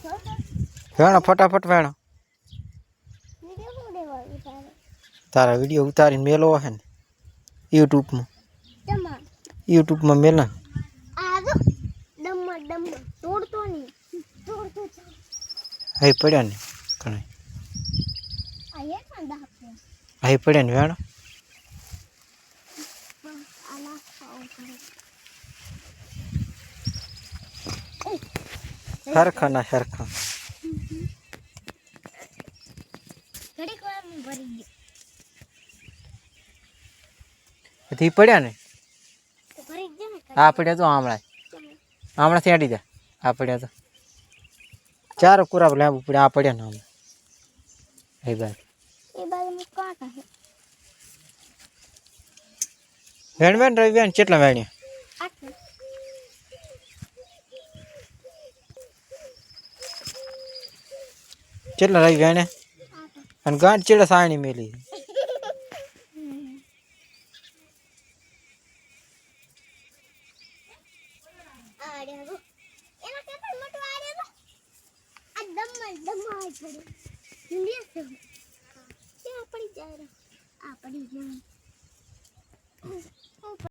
વેણો ફટાફટ વેણો તારા વિડીયો ઉતારીને મેલો હે ને યુટ્યુબમાં મેલા હઈ પડ્યા ને ઘણા હઈ પડ્યા ને વેણો સરખા ના સરખા પડ્યા ને આ પડ્યા તો હમણાં થી અડી જા આ પડ્યા તો ચાર કુરા લાવવું પડે આ પડ્યા ને હમણાં વેણ વેણ રવિ વેણ કેટલા વેણ્યા કેટલા રવિ વેણે અને ગાંઠ ચેડા સાયણી મેલી